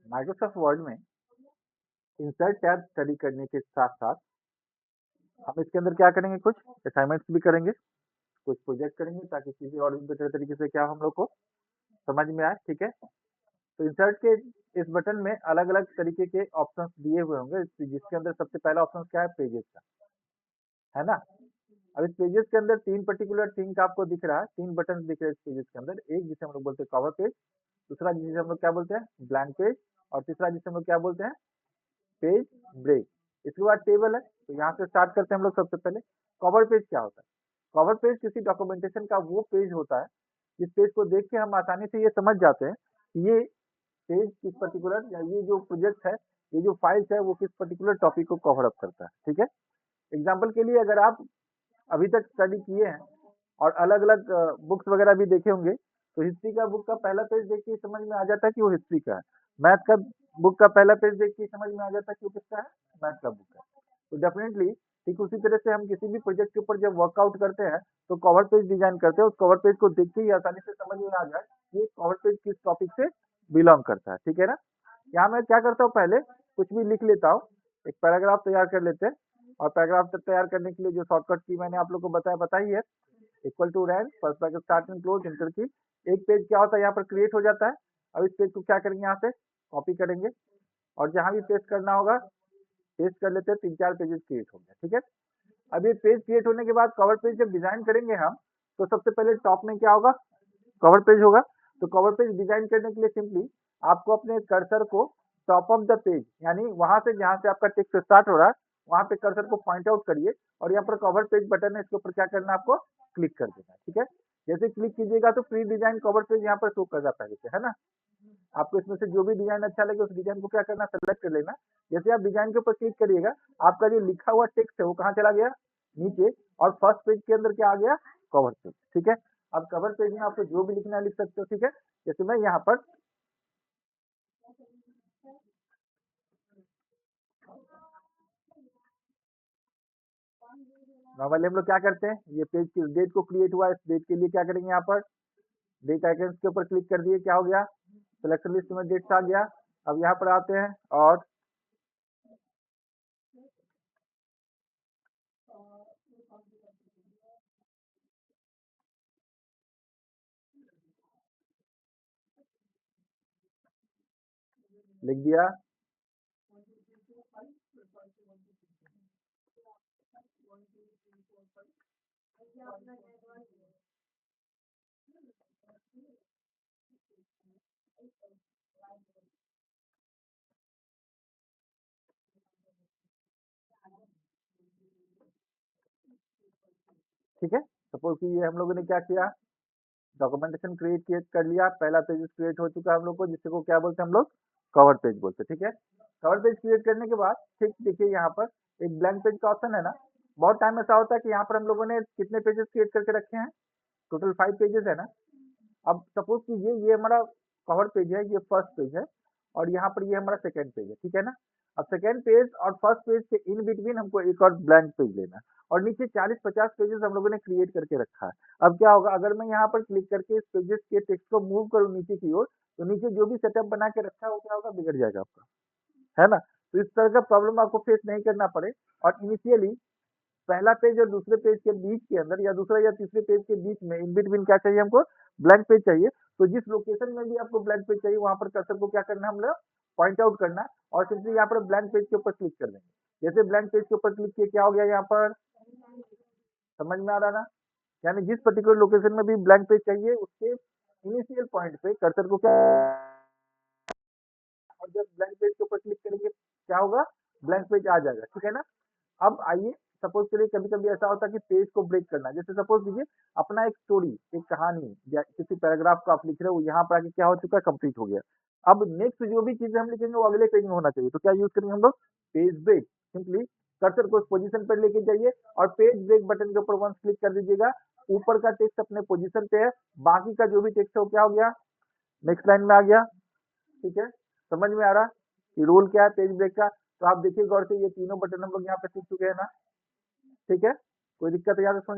Microsoft word में insert tab study करने के साथ-साथ हम इसके अंदर क्या करेंगे, कुछ असाइनमेंट्स भी करेंगे, कुछ प्रोजेक्ट करेंगे ताकि चीज़ें और भी बेटर तरीके से क्या हम लोग को समझ में आए, ठीक है? तो इंसर्ट के इस बटन में अलग-अलग तरीके के ऑप्शंस दिए हुए होंगे, जिसके अंदर सबसे पहला ऑप्शन क्या है, पेजेस का, है ना? अब इस पेजेस के अंदर 3 पर्टिकुलर थिंग आपको दिख रहा है, 3 बटन दिख रहे हैं इस पेजेस के अंदर। एक जिसे हम लोग बोलते हैं कवर पेज, दूसरा जिसे हम लोग क्या बोलते हैं, ब्लैंक पेज, और तीसरा जिसे हम लोग क्या बोलते हैं, पेज ब्रेक। इसके बाद टेबल है, तो यहाँ से स्टार्ट करते हैं हम लोग सबसे पहले। कवर पेज क्या होता है? कवर पेज किसी डॉक्यूमेंटेशन का वो पेज होता है, जिस पेज को देख के हम आसानी से ये समझ जाते हैं कि ये पेज किस पर्टिकुलर या ये जो प्रोजेक्ट है, ये जो फाइल्स है, वो किस पर्टिकुलर टॉपिक को कवर अप करता है, ठीक है? एग्जाम्पल के लिए अगर आप अभी तक स्टडी किए हैं और अलग-अलग बुक्स वगैरह भी देखे होंगे, तो हिस्ट्री का बुक का पहला पेज देख के ही समझ में आ जाता है कि वो हिस्ट्री का है। मैथ का बुक का पहला पेज देख के ही समझ में आ जाता है कि वो किसका है, मैथ का बुक है। तो डेफिनेटली ठीक उसी तरह से हम किसी भी प्रोजेक्ट के ऊपर जब वर्कआउट करते हैं, तो कवर पेज डिज़ाइन करते हैं, उस कवर पेज को देख के ही आसानी से समझ में आ जाए कि ये कवर पेज किस टॉपिक से बिलॉन्ग करता है, ठीक है ना? यहाँ मैं क्या करता हूँ, पहले कुछ भी लिख लेता हूँ, एक पैराग्राफ तैयार कर लेते हैं, और पैराग्राफ तैयार करने के लिए जो शॉर्टकट की मैंने आप लोग को बताई है, equal to rank first bracket start and close enter की। एक पेज क्या होता है यहाँ पर क्रिएट हो जाता है। अब इस पेज को क्या करेंगे, यहाँ से कॉपी करेंगे और जहाँ भी पेस्ट करना होगा पेस्ट कर लेते हैं। 3-4 पेजेस क्रिएट हो गया, ठीक है? अब ये पेज क्रिएट होने के बाद कवर पेज जब डिजाइन करेंगे हम, तो सबसे पहले टॉप में क्या होगा, कवर पेज होगा। तो कवर पेज डिजाइन करने के लिए सिंपली आपको अपने कर्सर को टॉप ऑफ द पेज, यानी वहां से जहां से आपका टेक्स्ट स्टार्ट हो रहा है, वहां पे कर्सर को पॉइंट आउट करिए और यहाँ पर कवर पेज बटन है, इसके ऊपर क्या करना है, आपको क्लिक कर देना है, ठीक है? जैसे क्लिक कीजिएगा तो प्री डिजाइन कवर पेज यहाँ पर शो कर जाता है, जैसे, है ना? आपको इसमें से जो भी डिजाइन अच्छा लगे उस डिजाइन को क्या करना, सेलेक्ट कर लेना। जैसे आप डिजाइन के ऊपर क्लिक करिएगा, आपका जो लिखा हुआ टेक्स्ट है वो कहाँ चला गया, नीचे, और फर्स्ट पेज के अंदर क्या आ गया, कवर पेज, ठीक है? अब कवर पेज में आपको जो भी लिखना है लिख सकते हो, ठीक है? जैसे मैं यहाँ पर नॉर्मली हम लोग क्या करते हैं, ये पेज किस डेट को क्रिएट हुआ है, इस डेट के लिए क्या करेंगे, यहाँ पर डेट आइकन्स के ऊपर क्लिक कर दिए, क्या हो गया, सिलेक्शन लिस्ट में डेट्स आ गया। अब यहाँ पर आते हैं और लिख दिया, ठीक है? सपोज कि ये हम लोगों ने क्या किया, डॉक्यूमेंटेशन क्रिएट कर लिया, पहला पेज क्रिएट हो चुका है हम लोग को, जिसको क्या बोलते हैं हम लोग, कवर पेज बोलते हैं, ठीक है? कवर पेज क्रिएट करने के बाद ठीक देखिए यहाँ पर एक ब्लैंक पेज का ऑप्शन है ना। बहुत टाइम ऐसा होता है कि यहाँ पर हम लोगों ने कितने पेजेस क्रिएट करके रखे हैं, टोटल 5 पेजेस है ना। अब सपोज कीजिए ये हमारा कवर पेज है, ये फर्स्ट पेज है, और यहाँ पर ये हमारा सेकंड पेज है, ठीक है ना? अब सेकंड पेज और फर्स्ट पेज के इन बिटवीन हमको एक और ब्लैंक पेज लेना है, और नीचे 40-50 पेजेस हम लोगों ने क्रिएट करके रखा है। अब क्या होगा, अगर मैं यहाँ पर क्लिक करके इस पेजेस के टेक्स्ट को मूव करूँ नीचे की ओर, तो नीचे जो भी सेटअप बना के रखा है वो क्या होगा, बिगड़ जाएगा आपका, है ना? तो इस तरह का प्रॉब्लम आपको फेस नहीं करना पड़े, और इनिशियली पहला पेज और दूसरे पेज के बीच के अंदर, या दूसरा या तीसरे पेज के बीच में इन बिटवीन क्या चाहिए हमको, ब्लैंक पेज चाहिए। तो जिस लोकेशन में भी आपको ब्लैंक पेज चाहिए, वहां पर कर्सर को क्या करना है, हम लोग पॉइंट आउट करना है, और सिंपली यहाँ पर ब्लैंक पेज के ऊपर क्लिक कर देंगे। जैसे ब्लैंक पेज के ऊपर क्लिक किए, क्या हो गया, यहाँ पर समझ में आ रहा ना? यानी जिस पर्टिकुलर लोकेशन में भी ब्लैंक पेज चाहिए, उसके इनिशियल पॉइंट पे कर्सर को क्या, और जब ब्लैंक पेज के ऊपर क्लिक करेंगे क्या होगा, ब्लैंक पेज आ जाएगा, ठीक है ना? अब आइए, सपोज के लिए कभी कभी ऐसा होता है कि पेज को ब्रेक करना, जैसे सपोज कीजिए अपना एक स्टोरी, एक कहानी या किसी पैराग्राफ को आप लिख रहे हो, यहाँ पर आके क्या हो चुका है, कंप्लीट हो गया। अब नेक्स्ट जो भी चीजें हम लिखेंगे वो अगले पेज में होना चाहिए, तो क्या यूज करेंगे हम लोग, पेज ब्रेक। सिंपली कर्सर को उस पोजीशन पर लेके जाइए और पेज ब्रेक बटन के ऊपर वंस क्लिक कर दीजिएगा। ऊपर का टेक्स्ट अपने पोजीशन पे है, बाकी का जो भी टेक्स्ट है वो क्या हो गया, नेक्स्ट लाइन में आ गया, ठीक है? समझ में आ रहा कि रूल क्या है पेज ब्रेक का? तो आप देखिए गौर से, ये तीनों बटन हम लोग यहाँ पे सीख चुके हैं ना, ठीक है? कोई दिक्कत है यहाँ पे?